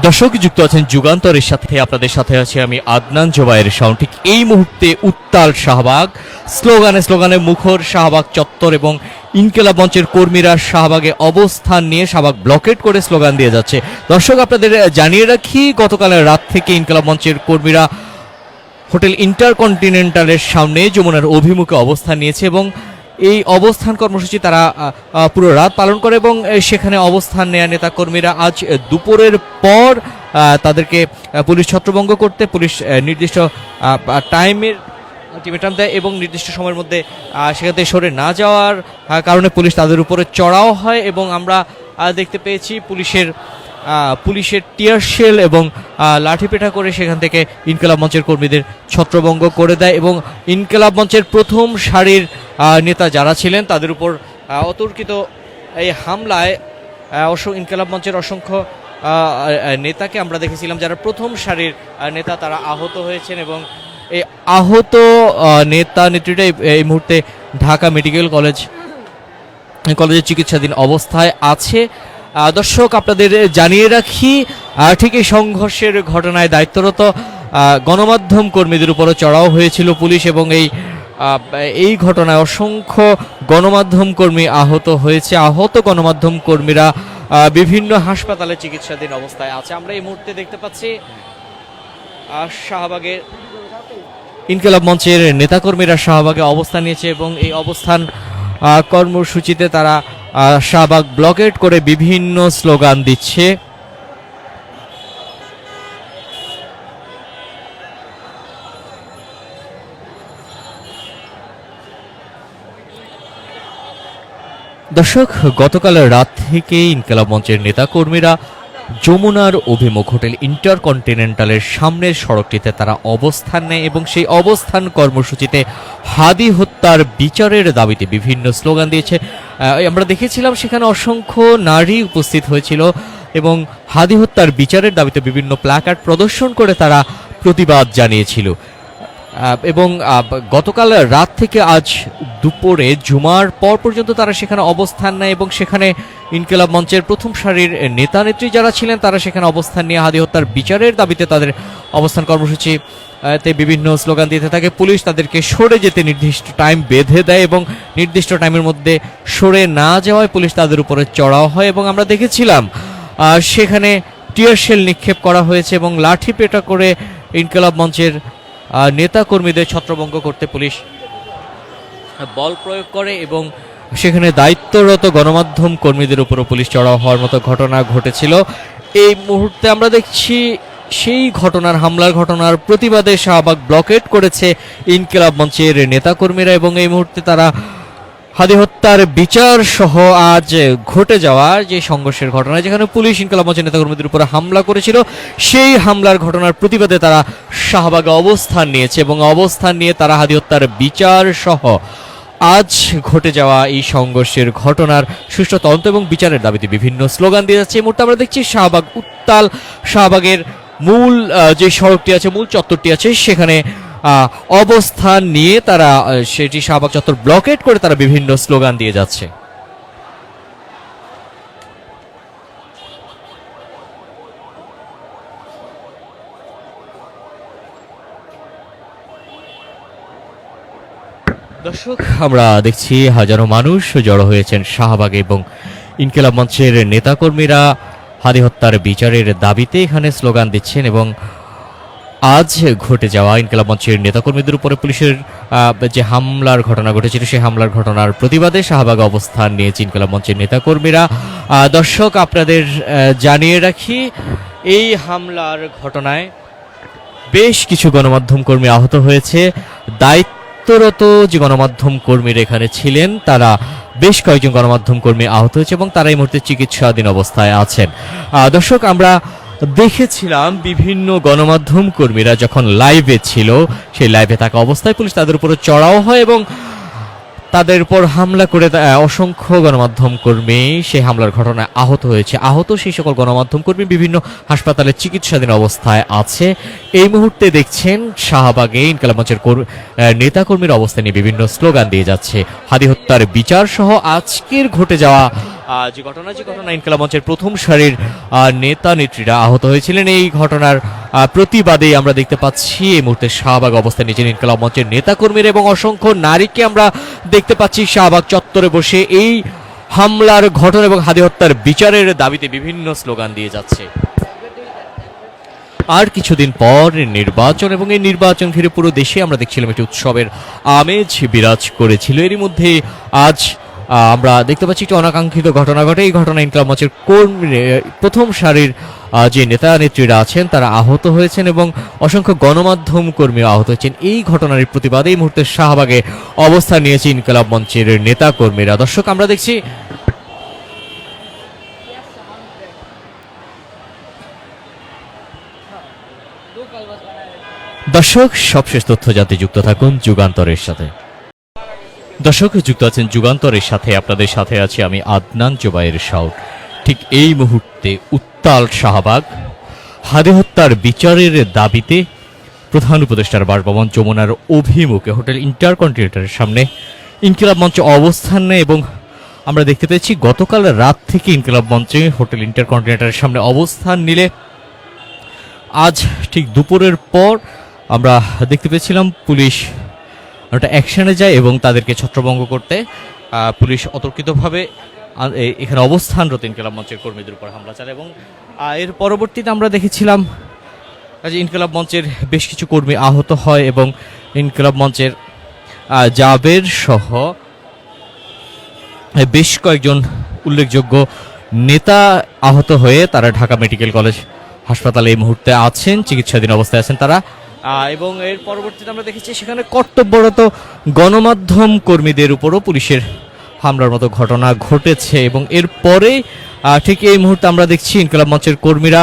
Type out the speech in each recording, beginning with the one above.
দর্শক যুক্ত আছেন যুগান্তরের সাথে, আপনাদের সাথে আছি আমি আদনান জোবায়ের শাওন। ঠিক এই মুহূর্তে উত্তাল শাহবাগ, স্লোগানে স্লোগানে মুখর শাহবাগ চত্বর এবং ইনকিলাব মঞ্চের কর্মীরা শাহবাগে অবস্থান নিয়ে শাহবাগ ব্লকেট করে স্লোগান দিয়ে যাচ্ছে। দর্শক আপনাদের জানিয়ে রাখি, গতকাল রাত থেকে ইনকিলাব মঞ্চের কর্মীরা হোটেল ইন্টারকন্টিনেন্টালের সামনে যমুনার অভিমুখে অবস্থান নিয়েছে এবং এই অবস্থান কর্মসূচি তারা পুরো রাত পালন করে এবং সেখানে অবস্থান নেয়া নেতা কর্মীরা আজ দুপুরের পর তাদেরকে পুলিশ ছত্রভঙ্গ করতে পুলিশ নির্দিষ্ট টাইমের আলটিমেটাম দেয় এবং নির্দিষ্ট সময়ের মধ্যে সেখান থেকে সরে না যাওয়ার কারণে পুলিশ তাদের উপরে চড়াও হয় এবং আমরা দেখতে পেয়েছি পুলিশের টিয়ার শেল এবং লাঠিপেটা করে সেখান থেকে ইনকিলাব মঞ্চের কর্মীদের ছত্রভঙ্গ করে দেয় এবং ইনকিলাব মঞ্চের প্রথম সারির নেতা যারা ছিলেন তাদের উপর অতর্কিত এই হামলায় ইনকিলাব মঞ্চের অসংখ্য নেতাকে আমরা দেখেছিলাম যারা প্রথম সারির নেতা, তারা আহত হয়েছেন এবং এই আহত নেতা নেত্রীরা এই মুহূর্তে ঢাকা মেডিকেল কলেজে চিকিৎসাধীন অবস্থায় আছে। দর্শক আপনাদের জানিয়ে রাখি, ঠিক এই সংঘর্ষের ঘটনায় দায়িত্বরত গণমাধ্যম কর্মীদের উপরও চড়াও হয়েছিল পুলিশ এবং এই ঘটনায় অসংখ্য গণমাধ্যম কর্মী আহত হয়েছে। আহত গণমাধ্যম কর্মীরা বিভিন্ন হাসপাতালে চিকিৎসাধীন অবস্থায় আছে। আমরা এই মুহূর্তে দেখতে পাচ্ছি শাহবাগের ইনকিলাব মঞ্চের নেতাকর্মীরা শাহবাগে অবস্থান নিয়েছে এবং এই অবস্থান কর্মসূচিতে তারা শাহবাগ ব্লকেট করে বিভিন্ন স্লোগান দিচ্ছে। দর্শক গতকাল রাত থেকে ইনকিলাব মঞ্চের নেতাকর্মীরা যমুনার অভিমুখ হোটেল ইন্টারকন্টিনেন্টালের সামনের সড়কটিতে তারা অবস্থান নেয় এবং সেই অবস্থান কর্মসূচিতে হাদি হত্যার বিচারের দাবিতে বিভিন্ন স্লোগান দিয়েছে। আমরা দেখেছিলাম সেখানে অসংখ্য নারী উপস্থিত হয়েছিল এবং হাদি হত্যার বিচারের দাবিতে বিভিন্ন প্ল্যাকার্ড প্রদর্শন করে তারা প্রতিবাদ জানিয়েছিল এবং গতকাল রাত থেকে আজ দুপুরে জুমার পর পর্যন্ত তারা সেখানে অবস্থান নেয় এবং সেখানে ইনকিলাব মঞ্চের প্রথম সারির নেতা নেত্রী যারা ছিলেন তারা সেখানে অবস্থান নিয়ে হাদি হত্যার বিচারের দাবিতে তাদের অবস্থান কর্মসূচিতে বিভিন্ন স্লোগান দিতে থাকে। পুলিশ তাদেরকে সরে যেতে নির্দিষ্ট টাইম বেঁধে দেয় এবং নির্দিষ্ট টাইমের মধ্যে সরে না যাওয়ায় পুলিশ তাদের উপরে চড়াও হয় এবং আমরা দেখেছিলাম সেখানে টিয়ার শেল নিক্ষেপ করা হয়েছে এবং লাঠি পেটা করে ইনকিলাব মঞ্চের নেতা কর্মীদের ছত্রভঙ্গ করতে পুলিশ বল প্রয়োগ করে এবং সেখানে দায়িত্বরত গণমাধ্যম কর্মীদের উপরও পুলিশ চড়াও হওয়ার মতো ঘটনা ঘটেছিল। এই মুহূর্তে আমরা দেখছি সেই হামলার ঘটনার প্রতিবাদে শাহবাগ ব্লকেট করেছে ইনকিলাব মঞ্চের নেতাকর্মীরা এবং এই মুহূর্তে তারা হাদি হত্যার বিচার সহ আজ ঘটে যাওয়া যে সংঘর্ষের ঘটনা, যেখানে পুলিশ ইনকিলাব মঞ্চের নেতাকর্মীদের উপরে হামলা করেছিল, সেই হামলার ঘটনার প্রতিবাদে তারা শাহবাগে অবস্থান নিয়েছে এবং অবস্থান নিয়ে তারা হাদি হত্যার বিচার সহ আজ ঘটে যাওয়া এই সংঘর্ষের ঘটনার সুষ্ঠু তদন্ত এবং বিচারের দাবিতে বিভিন্ন স্লোগান দিয়ে যাচ্ছে। এই মুহূর্তে আমরা দেখছি শাহবাগ উত্তাল, শাহবাগের মূল যে সড়কটি আছে, মূল চত্বরটি আছে, সেখানে অবস্থান নিয়ে তারা সেটি শাহবাগ চত্বর ব্লকেট করে তারা বিভিন্ন স্লোগান দিয়ে যাচ্ছে। দর্শক আমরা দেখছি হাজারো মানুষ জড়ো হয়েছেন শাহবাগে এবং ইনকিলাব মঞ্চের নেতাকর্মীরা হাদি হত্যার বিচারের দাবিতে এখানে স্লোগান দিচ্ছেন এবং আজ ঘটে যাওয়া ইনকিলাব মঞ্চের নেতাকর্মীদের উপরে পুলিশের যে হামলার ঘটনা ঘটেছিল সেই হামলার ঘটনার প্রতিবাদে শাহবাগে অবস্থান নিয়েছে ইনকিলাব মঞ্চের নেতাকর্মীরা। দর্শক আপনাদের জানিয়ে রাখি, এই হামলার ঘটনায় বেশ কিছু গণমাধ্যম কর্মী আহত হয়েছে। দায়িত্বরত যে গণমাধ্যম কর্মীরা এখানে ছিলেন তারা বেশ কয়েকজন গণমাধ্যম কর্মী আহত হয়েছে এবং তারা এই মুহূর্তে চিকিৎসাধীন অবস্থায় আছেন। দর্শক আমরা দেখেছিলাম বিভিন্ন গণমাধ্যম কর্মীরা যখন লাইভে ছিল, সেই লাইভে থাকা অবস্থায় পুলিশ তাদের উপরে চড়াও হয় এবং তাদের উপর হামলা করে অসংখ্য গণমাধ্যম কর্মী সেই হামলার ঘটনায় আহত হয়েছে। আহত সেই সকল গণমাধ্যম কর্মী বিভিন্ন হাসপাতালে চিকিৎসাধীন অবস্থায় আছে। এই মুহূর্তে দেখছেন শাহবাগে ইনকিলাব মঞ্চের নেতাকর্মীর অবস্থান নিয়ে বিভিন্ন স্লোগান দিয়ে যাচ্ছে। হাদি হত্যার বিচার সহ আজকের ঘটে যাওয়া যে ঘটনা ইনকিলাব মঞ্চের প্রথম সারির নেতা নেত্রীরা আহত হয়েছিলেন, এই ঘটনার প্রতিবাদে আমরা দেখতে পাচ্ছি এই মুহূর্তে শাহবাগ অবস্থান নিয়েছেন ইনকিলাব মঞ্চের নেতাকর্মীরা এবং অসংখ্য নারীকে আমরা দেখতে পাচ্ছি শাহবাগ চত্বরে বসে এই হামলার ঘটনা এবং হাদি হত্যার বিচারের দাবিতে বিভিন্ন স্লোগান দিয়ে যাচ্ছে। আর কিছুদিন পর নির্বাচন, এবং এই নির্বাচন ঘিরে পুরো দেশে আমরা দেখছিলাম একটি উৎসবের আমেজ বিরাজ করেছিল। এরই মধ্যে আজ আমরা দেখতে পাচ্ছি একটি অনাকাঙ্ক্ষিত ঘটনা ঘটে। এই ঘটনা ইনকিলাব মঞ্চের প্রথম সারির যে নেতা নেত্রীরা আছেন তারা আহত হয়েছেন এবং অসংখ্য গণমাধ্যম কর্মী আহত হয়েছেন। এই ঘটনার প্রতিবাদে এই মুহূর্তে শাহবাগে অবস্থান নিয়েছে ইনকিলাব মঞ্চের নেতা কর্মীরা। দর্শক, আমরা দেখছি দর্শক সবশেষ তথ্য জানতে যুক্ত থাকুন যুগান্তরের সাথে। দর্শক, যুক্ত আছেন যুগান্তরের সাথে, আপনাদের সাথে আছি আমি আদনান জুবাইর শাওন। ঠিক এই মুহূর্তে উত্তাল শাহবাগ হাদি হত্যার বিচারের দাবিতে প্রধান উপদেষ্টার বাসভবন যমুনার অভিমুখে হোটেল ইন্টারকন্টিনেন্টালের সামনে ইনকিলাব মঞ্চ অবস্থান নেয় এবং আমরা দেখতে পেয়েছি গতকাল রাত থেকে ইনকিলাব মঞ্চে হোটেল ইন্টারকন্টিনেন্টালের সামনে অবস্থান নিলে আজ ঠিক দুপুরের পর আমরা দেখতে পেয়েছিলাম পুলিশ একটা অ্যাকশনে যায় এবং তাদেরকে ছত্রভঙ্গ করতে পুলিশ অতর্কিতভাবে এখানে অবস্থানরত ইনকিলাব মঞ্চের কর্মীদের উপর হামলা চালায় এবং এর পরবর্তীতে আমরা দেখেছিলাম যে ইনকিলাব মঞ্চের বেশ কিছু কর্মী আহত হয় এবং ইনকিলাব মঞ্চের জাবের সহ বেশ কয়েকজন উল্লেখযোগ্য নেতা আহত হয়ে তারা ঢাকা মেডিকেল কলেজ হাসপাতালে এই মুহূর্তে আছেন, চিকিৎসাধীন অবস্থায় আছেন তারা। এবং এর পরবর্তীতে আমরা দেখেছি সেখানে কর্তব্যরত গণমাধ্যম কর্মীদের উপরও পুলিশের হামলার মতো ঘটনা ঘটেছে এবং এরপরে ঠিক এই মুহূর্তে আমরা দেখছি ইনকিলাব মঞ্চের কর্মীরা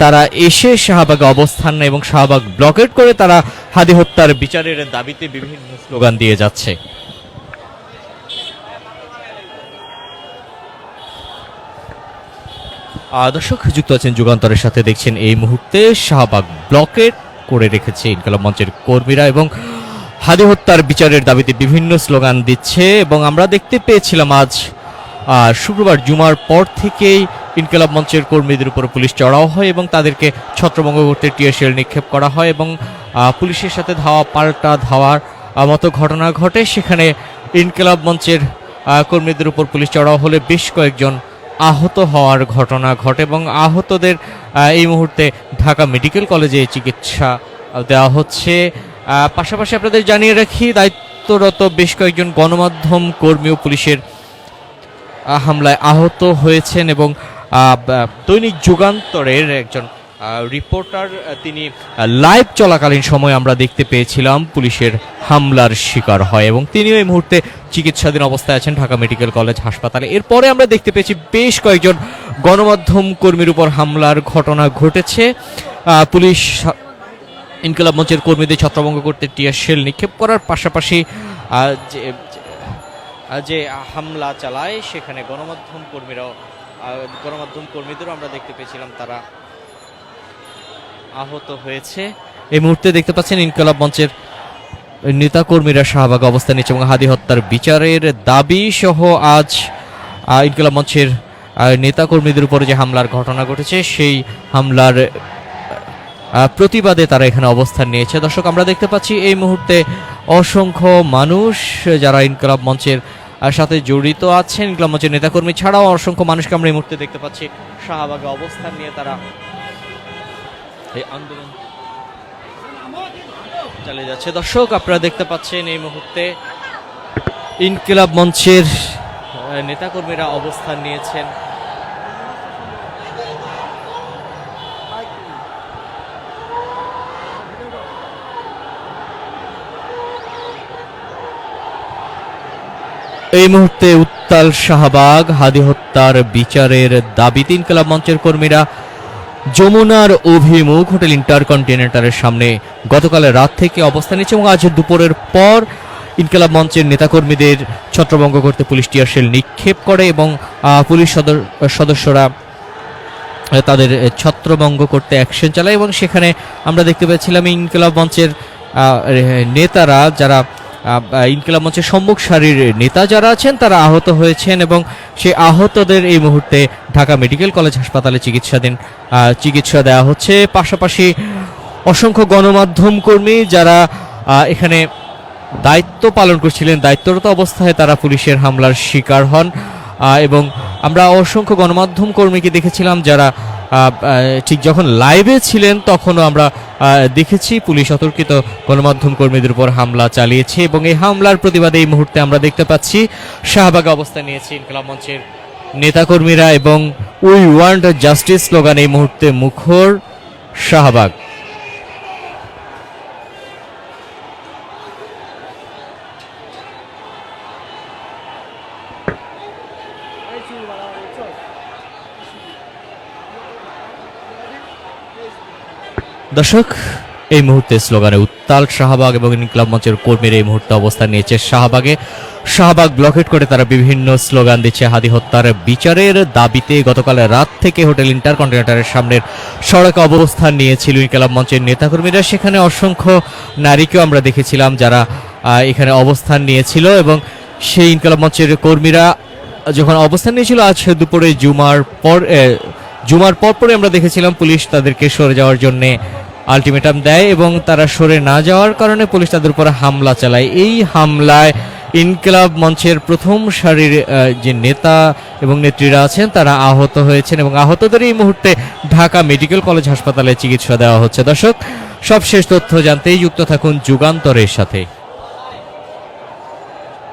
তারা এসে শাহবাগে অবস্থান নেয় এবং শাহবাগ ব্লকেট করে তারা হাদি হত্যার বিচারের দাবিতে বিভিন্ন স্লোগান দিয়ে যাচ্ছে। দর্শক, যুক্ত আছেন যুগান্তরের সাথে, দেখছেন এই মুহূর্তে শাহবাগ ব্লকেট করে রেখেছে ইনকিলাব মঞ্চের কর্মীরা এবং হাদি হত্যার বিচারের দাবিতে বিভিন্ন স্লোগান দিচ্ছে। এবং আমরা দেখতে পেয়েছিলাম আজ শুক্রবার জুমার পর থেকেই ইনকিলাব মঞ্চের কর্মীদের উপর পুলিশ চড়াও হয় এবং তাদেরকে ছত্রভঙ্গ করতে টিয়ার নিক্ষেপ করা হয় এবং পুলিশের সাথে পাল্টা ধাওয়ার মতো ঘটনা ঘটে। সেখানে ইনকিলাব মঞ্চের কর্মীদের উপর পুলিশ চড়াও হলে বেশ কয়েকজন আহত হওয়ার ঘটনা ঘটে এবং আহতদের এই মুহূর্তে ঢাকা মেডিকেল কলেজে চিকিৎসা দেওয়া হচ্ছে। পাশাপাশি আপনাদের জানিয়ে রাখি, দায়িত্বরত বেশ কয়েকজন গণমাধ্যম কর্মীও পুলিশের হামলায় আহত হয়েছেন এবং দৈনিক যুগান্তরের একজন রিপোর্টার তিনি লাইভ চলাকালীন সময় আমরা দেখতে পেয়েছিলাম পুলিশের হামলার শিকার হয় এবং তিনিও এই মুহূর্তে চিকিৎসাধীন অবস্থায় আছেন ঢাকা মেডিকেল কলেজ হাসপাতালে। এরপরে আমরা দেখতে পেয়েছি বেশ কয়েকজন গণমাধ্যম কর্মীর উপর হামলার ঘটনা ঘটেছে। পুলিশ ইনকিলাব মঞ্চের কর্মীদের ছত্রভঙ্গ করতে টিয়ার শেল নিক্ষেপ করার পাশাপাশি যে হামলা চালায় সেখানে গণমাধ্যম কর্মীদেরও আমরা দেখতে পেয়েছিলাম তারা আহত হয়েছে। এই মুহূর্তে দেখতে পাচ্ছেন ইনকিলাব মঞ্চের নেতাকর্মীরা শাহবাগ অবস্থান নিচ্ছে এবং হাদি হত্যার বিচারের দাবি সহ আজ ইনকিলাব মঞ্চের নেতাকর্মীদের উপরে যে হামলার ঘটনা ঘটেছে সেই হামলার প্রতিবাদে তারা এখানে অবস্থান নিয়েছে। দর্শক, আমরা দেখতে পাচ্ছি এই মুহূর্তে অসংখ্য মানুষ যারা ইনকিলাব মঞ্চের সাথে জড়িত আছেন, ইনকিলাব মঞ্চের নেতাকর্মী ছাড়াও অসংখ্য মানুষকে আমরা এই মুহূর্তে দেখতে পাচ্ছি শাহবাগে অবস্থান নিয়ে তারা এই আন্দোলন চালিয়ে যাচ্ছে। দর্শক, আপনারা দেখতে পাচ্ছেন এই মুহূর্তে ইনকিলাব মঞ্চের নেতাকর্মীরা অবস্থান নিয়েছেন। এই মুহূর্তে উত্তাল শাহবাগ হাদি হত্যার বিচারের দাবিতে ইনকিলাব মঞ্চের কর্মীরা যমুনার অভিমুখ হোটেল ইন্টারকন্টিনেন্টালের সামনে গতকাল রাত থেকে অবস্থান নিচ্ছে এবং আজ দুপুরের পর ইনকিলাব মঞ্চের নেতাকর্মীদের ছত্রভঙ্গ করতে পুলিশ টিয়ার শেল নিক্ষেপ করে এবং পুলিশ সদস্যরা তাদের ছত্রভঙ্গ করতে অ্যাকশন চালায় এবং সেখানে আমরা দেখতে পেয়েছিলাম ইনকিলাব মঞ্চের নেতারা যারা ইনকিলাব মঞ্চের সম্মুখ সারির নেতা যারা আছেন তারা আহত হয়েছেন এবং সেই আহতদের এই মুহূর্তে ঢাকা মেডিকেল কলেজ হাসপাতালে চিকিৎসা দেওয়া হচ্ছে। পাশাপাশি অসংখ্য গণমাধ্যম কর্মী যারা এখানে দায়িত্ব পালন করছিলেন, দায়িত্বরত অবস্থায় তারা পুলিশের হামলার শিকার হন এবং আমরা অসংখ্য গণমাধ্যম কর্মীকে দেখেছিলাম যারা ঠিক যখন লাইভে ছিলেন তখনও আমরা দেখেছি পুলিশ অতর্কিত গণমাধ্যম কর্মীদের উপর হামলা চালিয়েছে এবং এই হামলার প্রতিবাদে এই মুহূর্তে আমরা দেখতে পাচ্ছি শাহবাগে অবস্থান নিয়েছে ইনকিলাব মঞ্চের নেতাকর্মীরা এবং উই ওয়ান্ট জাস্টিস স্লোগান এই মুহূর্তে মুখর শাহবাগ। দর্শক, এই মুহূর্তে স্লোগানে উত্তাল শাহবাগ এবং ইনকিলাব মঞ্চের কর্মীরা এই মুহূর্তে অবস্থান নিয়েছে শাহবাগ ব্লকেট করে তারা বিভিন্ন স্লোগান দিচ্ছে হাদি হত্যার বিচারের দাবিতে। গতকাল রাত থেকে হোটেল ইন্টারকন্টিনেন্টালের সামনের সড়কে অবস্থান নিয়েছিল ইনকিলাব মঞ্চের নেতাকর্মীরা। সেখানে অসংখ্য নারীকেও আমরা দেখেছিলাম যারা এখানে অবস্থান নিয়েছিল এবং সেই ইনকিলাব মঞ্চের কর্মীরা যখন অবস্থান নিয়েছিল আজ দুপুরে জুমার পরপরই আমরা দেখেছিলাম পুলিশ তাদেরকে সরে যাওয়ার জন্য আলটিমেটাম দেয় এবং তারা সরে না যাওয়ার কারণে পুলিশ তাদের উপর হামলা চালায়। এই হামলায় ইনকিলাব মঞ্চের প্রথম সারির যে নেতা এবং নেত্রীরা আছেন তারা আহত হয়েছেন এবং আহতদের এই মুহূর্তে ঢাকা মেডিকেল কলেজ হাসপাতালে চিকিৎসা দেওয়া হচ্ছে। দর্শক, সবশেষ তথ্য জানতেই যুক্ত থাকুন যুগান্তরের সাথে।